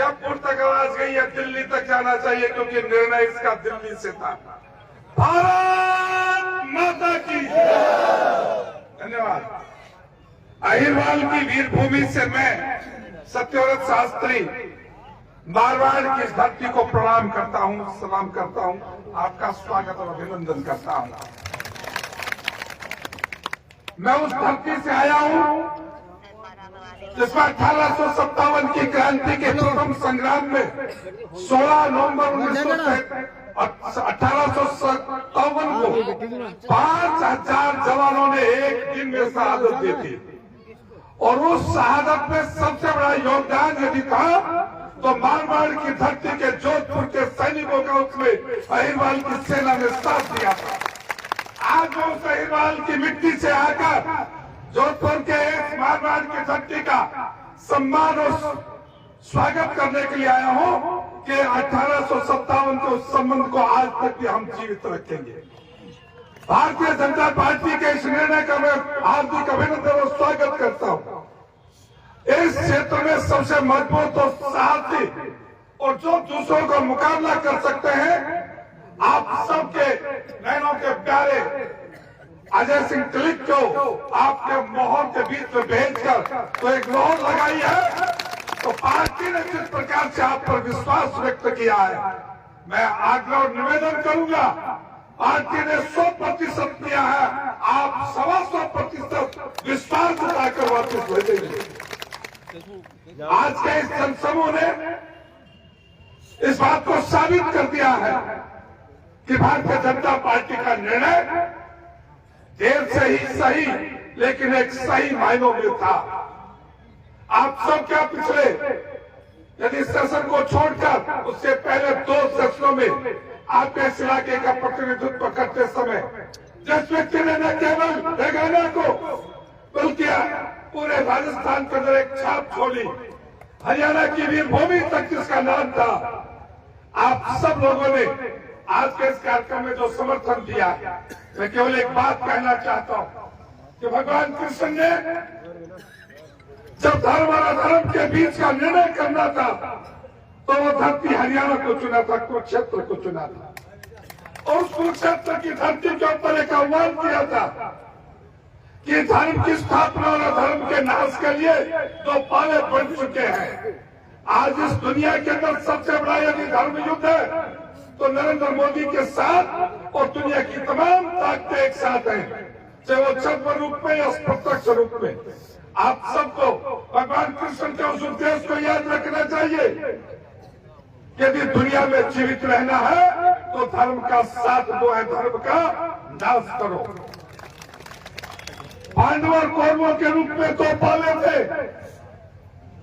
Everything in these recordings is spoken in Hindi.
जयपुर तक आवाज गई है, दिल्ली तक जाना चाहिए, क्योंकि निर्णय इसका दिल्ली से था। भारत माता की धन्यवाद। अहिरवाल की वीरभूमि से मैं सत्यव्रत शास्त्री मारवाड़ की इस धरती को प्रणाम करता हूं, सलाम करता हूं, आपका स्वागत और अभिनंदन करता हूं। मैं उस धरती से आया हूं जिसमें 1857 की क्रांति के प्रथम संग्राम में 16 नवंबर 1857 को 5000 जवानों ने एक दिन में शहादत दी थी। और उस शहादत में सबसे बड़ा योगदान यदि था तो मारवाड़ की धरती के जोधपुर के सैनिकों का उसमें अहिरवाल की सेना ने साथ दिया था। आज वो अहिरवाल की मिट्टी से आकर जोधपुर के इस मारवाड़ की धरती का सम्मान और स्वागत करने के लिए आया हूं कि 1857 के उस संबंध को आज तक भी हम जीवित रखेंगे। भारतीय जनता पार्टी के इस निर्णय का मैं हार्दिक अभिनंदन और स्वागत करता हूं। इस क्षेत्र में सबसे मजबूत और साहसी और जो दूसरों का मुकाबला कर सकते हैं, आप सबके नैनों के प्यारे अजय सिंह तिलक को आपके मोहर के बीच में भेजकर तो एक मोहर लगाई है। तो पार्टी ने जिस प्रकार से आप पर विश्वास व्यक्त किया है, मैं आग्रह और निवेदन करूंगा, पार्टी ने 100% किया है, आप 125% विश्वास जताकर वापस भेजेंगे। आज के इस जनसमूह ने इस बात को साबित कर दिया है कि भारतीय जनता पार्टी का निर्णय देर से ही सही, लेकिन एक सही मायनों में था। आप सब क्या पिछले यदि सेशन को छोड़कर उससे पहले 2 सेशनों में आपके इस इलाके का प्रतिनिधित्व करते समय जिस व्यक्ति ने न केवल तेलंगाना को बल्कि पूरे राजस्थान के अंदर एक छाप छोड़ी, हरियाणा की वीरभूमि तक जिसका नाम था, आप सब लोगों ने आज के इस कार्यक्रम में जो समर्थन दिया, मैं केवल एक बात कहना चाहता हूं कि भगवान कृष्ण ने जब धर्म और अधर्म के बीच का निर्णय करना था तो वो धरती हरियाणा को चुना था, कुरुक्षेत्र को चुना था। और उस कुरुक्षेत्र की धरती के ऊपर एक आह्वान किया था कि धर्म की स्थापना और अधर्म के नाश के लिए 2 पाले बन चुके हैं। आज इस दुनिया के अंदर सबसे बड़ा यदि धर्म युद्ध है तो नरेंद्र मोदी के साथ और दुनिया की तमाम ताकतें एक साथ हैं, चाहे वो छद्म रूप में या प्रत्यक्ष रूप में। आप सबको भगवान कृष्ण के उस उद्देश्य को याद रखना चाहिए। यदि दुनिया में जीवित रहना है तो धर्म का साथ दो है, धर्म का नाश करो। पांडव और कौरवों के रूप में 2 पाले थे,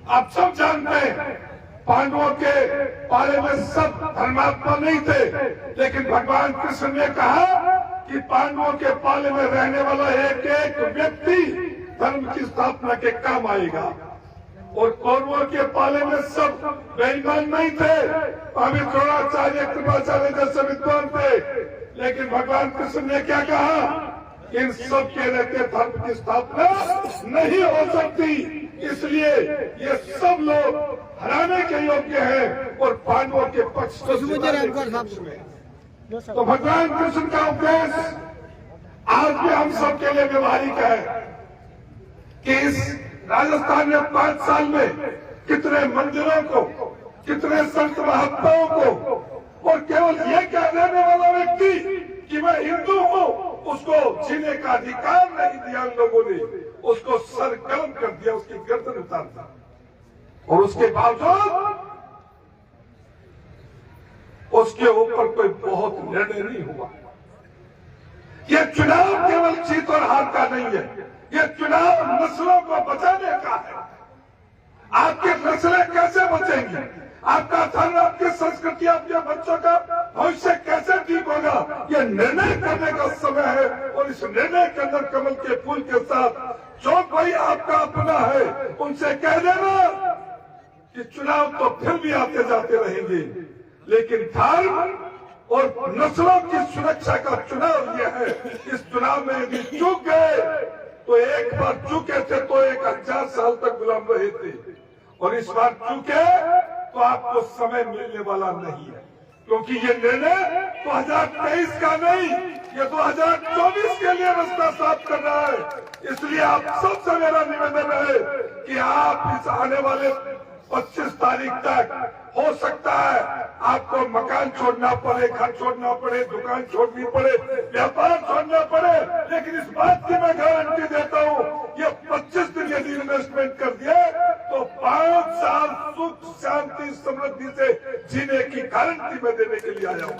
आप सब जानते हैं। पांडवों के पाले में सब धर्मात्मा नहीं थे, लेकिन भगवान कृष्ण ने कहा कि पांडवों के पाले में रहने वाला एक एक व्यक्ति धर्म की स्थापना के काम आएगा। और कौरवों के पाले में सब बेईमान नहीं थे, स्वामी द्रोणाचार्य, कृपाचार्य जैसे विद्वान थे, लेकिन भगवान कृष्ण ने क्या कहा, इन सब के रहते धर्म की स्थापना नहीं हो सकती, इसलिए ये सब लोग हराने के योग्य हैं और पांडवों के पक्ष में। तो भगवान कृष्ण का उपदेश आज भी हम सब के लिए व्यवहारिक है कि इस राजस्थान में 5 साल में कितने मंदिरों को, कितने संत महात्माओं को, और केवल ये कह देने वाला व्यक्ति कि मैं हिंदू हूं, उसको जीने का अधिकार नहीं दिया लोगों ने, उसको सर कलम कर दिया, उसकी गर्दन उतार दी। और उसके बावजूद उसके ऊपर कोई बहुत निर्णय नहीं हुआ। यह चुनाव केवल जीत और हार का नहीं है, यह चुनाव नस्लों को बचाने का है। आपकी नस्लें कैसे बचेंगी, आपका धर्म, आपकी संस्कृति, आपके बच्चों का भविष्य कैसे ठीक होगा, यह निर्णय करने का समय है। और इस निर्णय के अंदर कमल के फूल के साथ जो कोई आपका अपना है उनसे कह देना कि चुनाव तो फिर भी आते जाते रहेंगे, लेकिन धर्म और नस्लों की सुरक्षा का चुनाव यह है। इस चुनाव में यदि चूक गए तो एक बार चूके थे तो 1000 साल तक गुलाम रहे थे, और इस बार चूके तो आपको समय मिलने वाला नहीं है, क्योंकि ये निर्णय 2023 का नहीं, ये 2024 के लिए रास्ता साफ कर रहा है। इसलिए आप सबसे मेरा निवेदन है कि आप इस आने वाले 25 तारीख तक हो सकता है आपको मकान छोड़ना पड़े, घर छोड़ना पड़े, दुकान छोड़नी पड़े, व्यापार छोड़ना पड़े, लेकिन इस बात की मैं गारंटी देता हूँ, ये 25 दिन यदि इन्वेस्टमेंट कर दिए तो 5 साल सुख शांति समृद्धि से जीने की गारंटी मैं देने के लिए आया हूँ।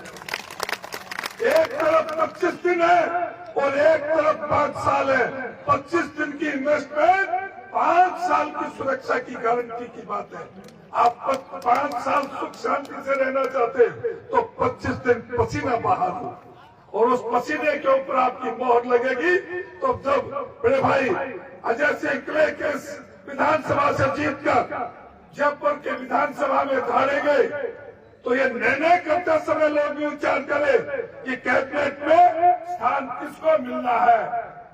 एक तरफ 25 दिन है और एक तरफ 5 साल है। 25 दिन की इन्वेस्टमेंट 5 साल की सुरक्षा की गारंटी की बात है। आप 5 साल सुख शांति से रहना चाहते हैं तो 25 दिन पसीना बहा दो, और उस पसीने के ऊपर आपकी मोहर लगेगी। तो जब बड़े भाई अजय सिंह किले के विधानसभा से जीतकर जयपुर के विधानसभा में धारे गए, तो ये निर्णय करते समय लोग भी विचार करें कि कैबिनेट में स्थान किसको मिलना है,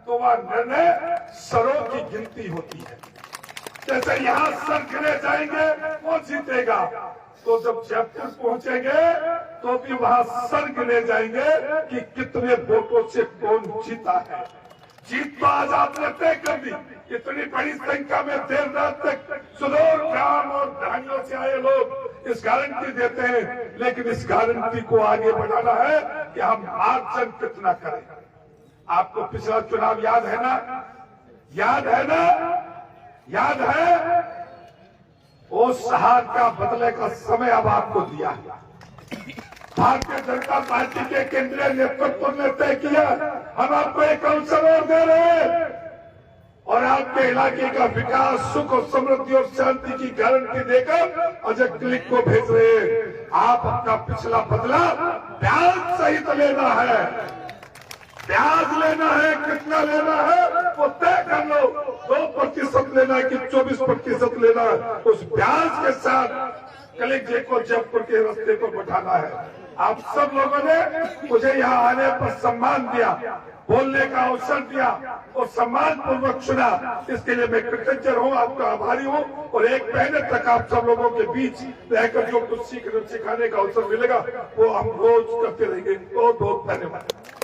तो वह निर्णय सरों की गिनती होती है। जैसे यहाँ सर गिने जाएंगे वो जीतेगा, तो जब जयपुर पहुंचेंगे तो भी वहाँ सर गिने जाएंगे कि कितने वोटों से कौन जीता है। जीत तो आज आपने तय कर दी। इतनी बड़ी संख्या में देर रात तक सुदूर ग्राम और ढानियों से आए लोग इस गारंटी देते हैं, लेकिन इस गारंटी को आगे बढ़ाना है कि हम मार्जन कितना करें। आपको पिछला चुनाव याद है ना? याद है ना? याद है? उस हार का बदले का समय अब आपको दिया है। भारतीय जनता पार्टी के केंद्रीय नेतृत्व ने तय किया, हम आपको एक अवसर और दे रहे हैं और आपके इलाके का विकास, सुख और समृद्धि और शांति की गारंटी देकर अजय क्लिक को भेज रहे हैं। आप अपना पिछला बदला ब्याज सहित लेना है, ब्याज लेना है, कितना लेना है वो तय कर लो। 2% लेना है कि 24% लेना है, उस ब्याज के साथ कलेक्टर जी को जयपुर के रास्ते पर बैठाना है। आप सब लोगों ने मुझे यहाँ आने पर सम्मान दिया, बोलने का अवसर दिया और सम्मान पूर्वक चुना, इसके लिए मैं कृतज्ञ हूँ, आपका आभारी हूँ। और एक महीने तक आप सब लोगों के बीच रहकर जो कुछ सिखाने का अवसर मिलेगा वो हम रोज करते रहेंगे। बहुत बहुत धन्यवाद।